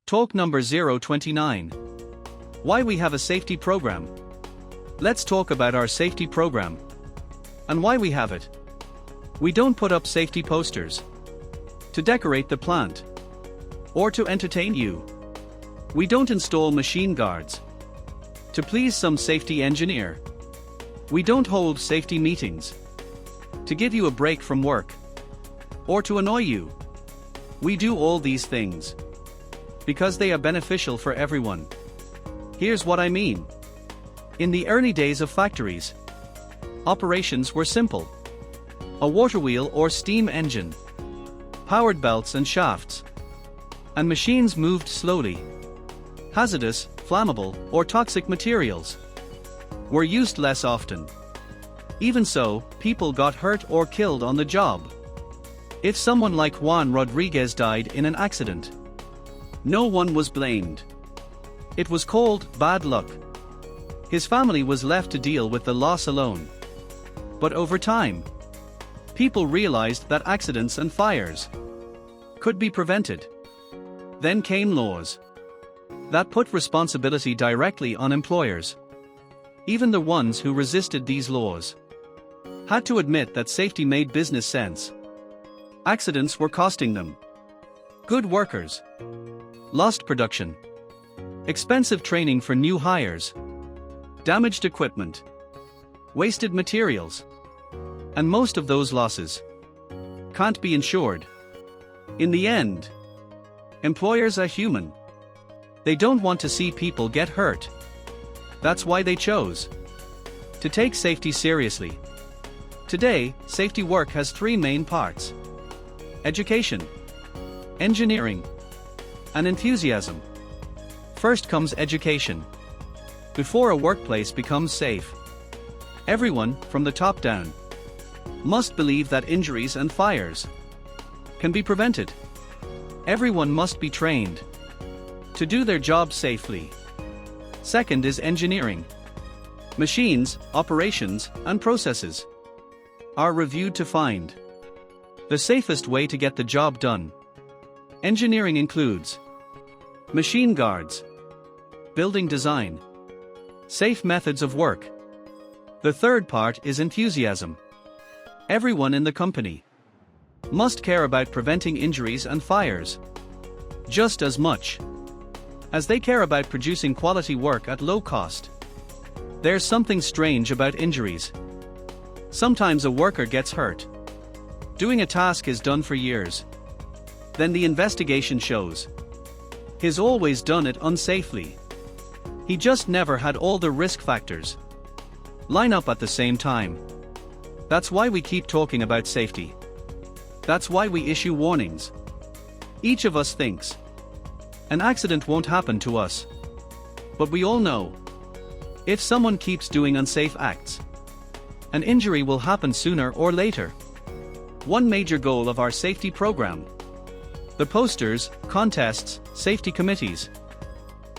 Talk number 029. Why we have a safety program. Let's talk about our safety program and why we have it. We don't put up safety posters to decorate the plant or to entertain you. We don't install machine guards to please some safety engineer. We don't hold safety meetings to give you a break from work or to annoy you. We do all these things because they are beneficial for everyone. Here's what I mean. In the early days of factories, operations were simple. A water wheel or steam engine, powered belts and shafts, and machines moved slowly. Hazardous, flammable, or toxic materials were used less often. Even so, people got hurt or killed on the job. If someone like Juan Rodriguez died in an accident, no one was blamed. It was called bad luck. His family was left to deal with the loss alone. But over time, people realized that accidents and fires could be prevented. Then came laws that put responsibility directly on employers. Even the ones who resisted these laws had to admit that safety made business sense. Accidents were costing them good workers, lost production, expensive training for new hires, damaged equipment, wasted materials, and most of those losses can't be insured. In the end, employers are human. They don't want to see people get hurt. That's why they chose to take safety seriously. Today, safety work has three main parts: education, engineering, and enthusiasm. First comes education. Before a workplace becomes safe, everyone, from the top down, must believe that injuries and fires can be prevented. Everyone must be trained to do their job safely. Second is engineering. Machines, operations, and processes are reviewed to find the safest way to get the job done. Engineering includes machine guards, building design, safe methods of work. The third part is enthusiasm. Everyone in the company must care about preventing injuries and fires just as much as they care about producing quality work at low cost. There's something strange about injuries. Sometimes a worker gets hurt doing a task he's done for years. Then the investigation shows he's always done it unsafely. He just never had all the risk factors line up at the same time. That's why we keep talking about safety. That's why we issue warnings. Each of us thinks an accident won't happen to us. But we all know, if someone keeps doing unsafe acts, an injury will happen sooner or later. One major goal of our safety program, the posters, contests, safety committees,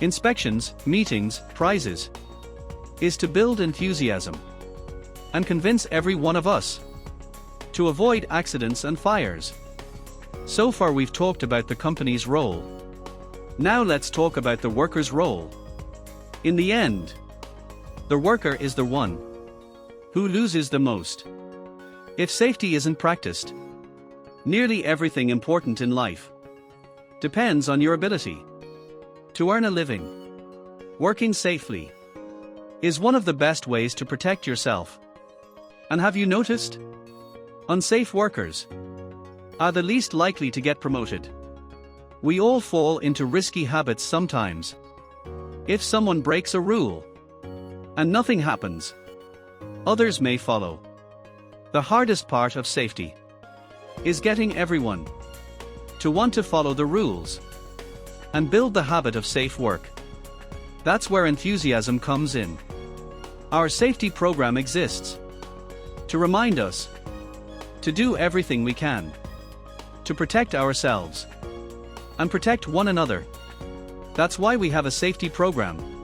inspections, meetings, prizes, is to build enthusiasm and convince every one of us to avoid accidents and fires. So far we've talked about the company's role. Now let's talk about the worker's role. In the end, the worker is the one who loses the most if safety isn't practiced. Nearly everything important in life depends on your ability to earn a living. Working safely is one of the best ways to protect yourself. And have you noticed? Unsafe workers are the least likely to get promoted. We all fall into risky habits sometimes. If someone breaks a rule and nothing happens, others may follow. The hardest part of safety is getting everyone to want to follow the rules and build the habit of safe work. That's where enthusiasm comes in. Our safety program exists to remind us to do everything we can to protect ourselves and protect one another. That's why we have a safety program.